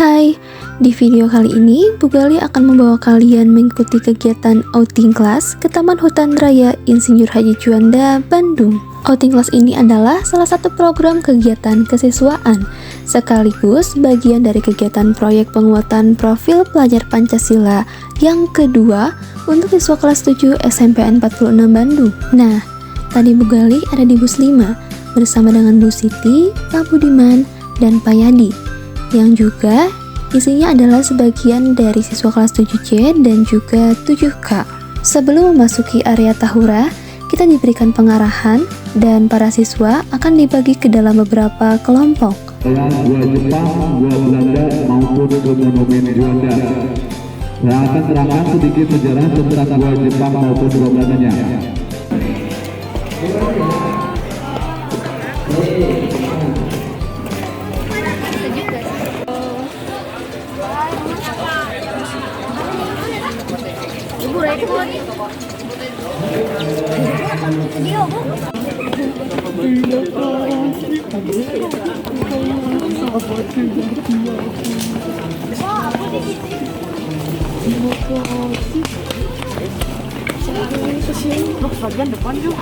Hai, di video kali ini Bu Gali akan membawa kalian mengikuti kegiatan outing class ke Taman Hutan Raya Insinyur Haji Juanda, Bandung. Outing class ini adalah salah satu program kegiatan kesiswaan, sekaligus bagian dari kegiatan proyek penguatan profil pelajar Pancasila yang kedua untuk siswa kelas 7 SMPN 46 Bandung. Nah, tadi Bu Gali ada di bus 5 bersama dengan Bu Siti, Pak Budiman, dan Pak Yadi, yang juga isinya adalah sebagian dari siswa kelas 7C dan juga 7K. Sebelum memasuki area Tahura, kita diberikan pengarahan dan para siswa akan dibagi ke dalam beberapa kelompok. Gua Jepang, gua Belanda maupun ke Monumen Juanda. Saya akan terangkan sedikit sejarah tentang gua Jepang maupun gua Belandanya. Bagian depan yuk.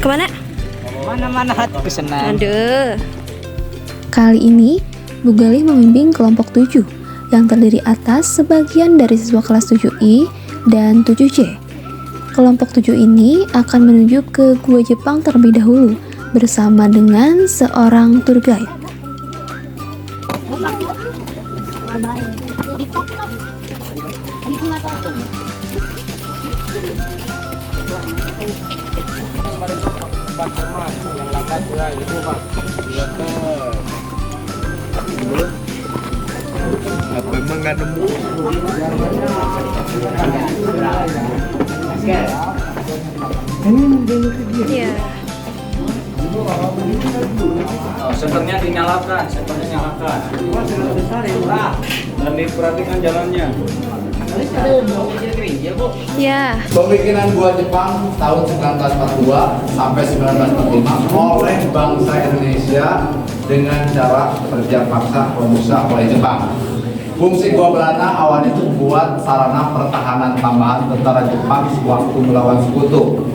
Kemana? Mana-mana hati kesenang. Aduh. Kali ini, Bu Gali membimbing kelompok 7 yang terdiri atas sebagian dari siswa kelas 7I dan 7C. Kelompok 7 ini akan menuju ke Gua Jepang terlebih dahulu bersama dengan seorang tour guide. Apa emang nggak nemu? Iya. Senternya dinyalakan, dan diperhatikan jalannya. Ya. Pembikinan Gua Jepang tahun 1942 sampai 1945 oleh bangsa Indonesia dengan cara kerja paksa pemusa oleh Jepang. Fungsi Gua Belanda awalnya itu buat sarana pertahanan tambahan tentara Jepang sewaktu melawan sekutu.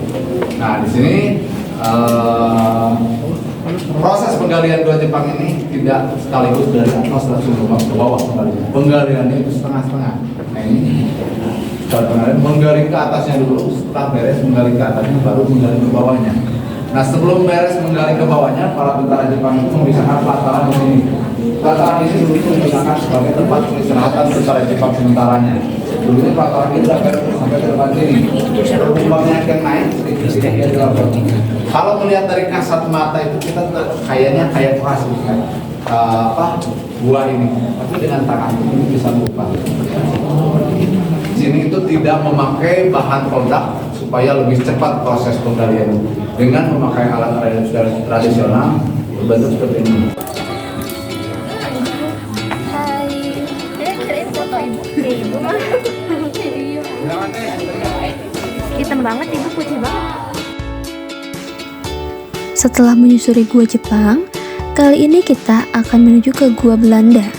Nah, di sini proses penggalian Gua Jepang ini tidak sekaligus dari atas langsung ke bawah penggalian. Penggaliannya itu setengah-setengah. Nah, ini penggalian menggali ke atasnya dulu, setelah beres menggali ke atasnya baru menggali ke bawahnya. Nah, sebelum beres menggali ke bawahnya, para tentara Jepang itu memisahkan pelataran di sini. Pelataran ini dulu itu digunakan sebagai tempat peristirahatan tentara Jepang sementaranya. Dulu ini pelataran ini sudah beres sampai ke depan sini. Berkembangnya yang naik sedikit. Kalau melihat dari kasat mata itu kita kayaknya kayak keras kan? Gua ini, tapi dengan tangan ini bisa buka. Sini itu tidak memakai bahan produk supaya lebih cepat proses penggalian dengan memakai alat tradisional berbentuk seperti ini. Hitam banget ibu, putih banget. Setelah menyusuri Gua Jepang, kali ini kita akan menuju ke Gua Belanda.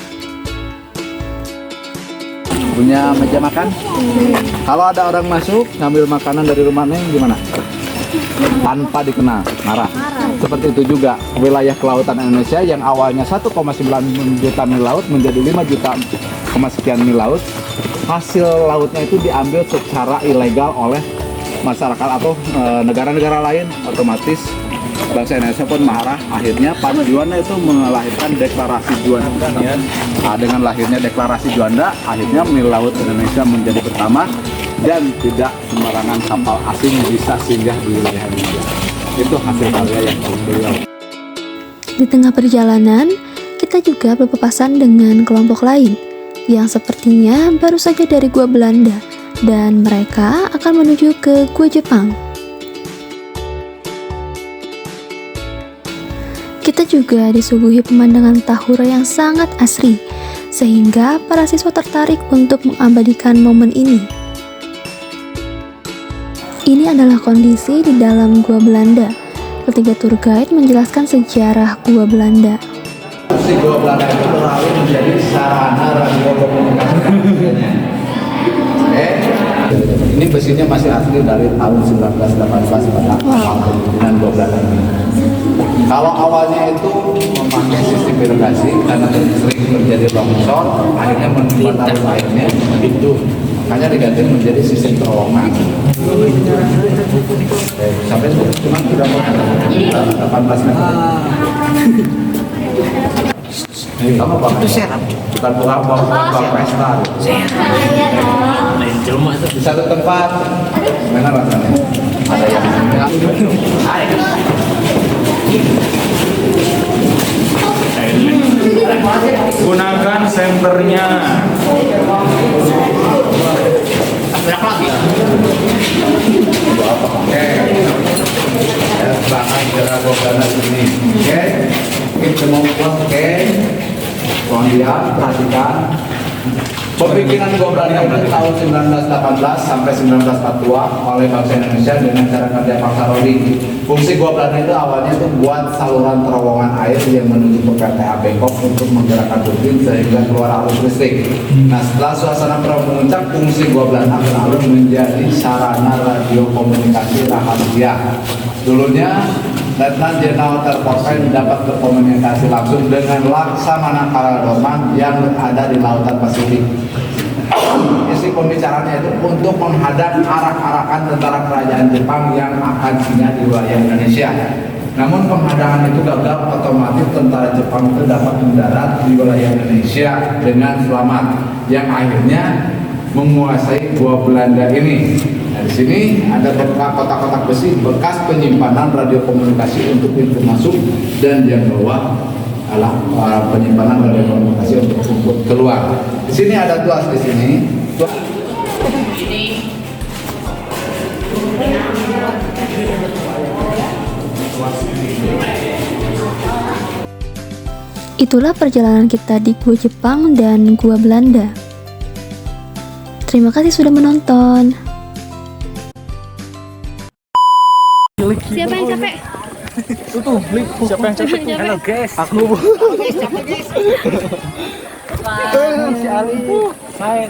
Punya meja makan? Kalau ada orang masuk ngambil makanan dari rumah Neng gimana? Tanpa dikenal, marah. Seperti itu juga wilayah kelautan Indonesia yang awalnya 1,9 juta mil laut menjadi 5 juta sekian mil laut. Hasil lautnya itu diambil secara ilegal oleh masyarakat atau negara-negara lain, otomatis bangsa Indonesia pun marah. Akhirnya Pak Juanda itu melahirkan deklarasi Juanda. Dengan lahirnya deklarasi Juanda, akhirnya mil laut Indonesia menjadi pertama dan tidak sembarangan kapal asing bisa singgah di wilayah Indonesia. Itu hasil karya yang beliau. Di tengah perjalanan, kita juga berpapasan dengan kelompok lain yang sepertinya baru saja dari Gua Belanda dan mereka akan menuju ke Gua Jepang. Kita juga disuguhi pemandangan Tahura yang sangat asri, sehingga para siswa tertarik untuk mengabadikan momen ini. Ini adalah kondisi di dalam gua Belanda. Ketiga tour guide menjelaskan sejarah gua Belanda. Si gua Belanda itu beralih menjadi sarana radio komunikasi. Ini besinya masih asli dari tahun 1918 pada awal kepemimpinan gua Belanda ini. Kalau awalnya itu memakai sistem irigasi karena sering terjadi longsor, akhirnya menimba airnya itu, makanya diganti menjadi sistem terowongan. Sampai cuma sudah 18 meter. Kamu apa? Bukan buang pesta. Di satu tempat, mana rasanya? Ada yang Gunakan senternya. Oke. Ya, bahkan jarak Belanda sini. Oke. Kita mau puas, oke. Tolong lihat, perhatikan. Pembikinan gua Belanda itu tahun 1918 sampai 1942 oleh bangsa Indonesia dengan cara kerja paksa roli. Fungsi gua Belanda itu awalnya itu buat saluran terowongan air yang menuju ke PTA Bangkok untuk menggerakkan turbin sehingga keluar arus listrik. Nah, setelah suasana perang memuncak, fungsi gua Belanda beralih menjadi sarana radio komunikasi rahasia. Dulunya Letnan Jenderal Terporpen dapat berkomunikasi langsung dengan Laksamana Kaladorman yang berada di Lautan Pasifik. Isi pembicaraannya itu untuk menghadang arak-arakan tentara kerajaan Jepang yang akan singgah di wilayah Indonesia. Namun penghadangan itu gagal, otomatis tentara Jepang itu dapat mendarat di wilayah Indonesia dengan selamat, yang akhirnya menguasai gua Belanda ini. Nah, di sini ada kotak-kotak besi bekas penyimpanan radio komunikasi untuk pintu masuk, dan yang bawah adalah penyimpanan radio komunikasi untuk keluar. Di sini ada tuas di sini. Itulah perjalanan kita di gua Jepang dan gua Belanda. Terima kasih sudah menonton. Siapa yang capek? Siapa yang capek? Halo guys. Aku. Si Ali. Saya.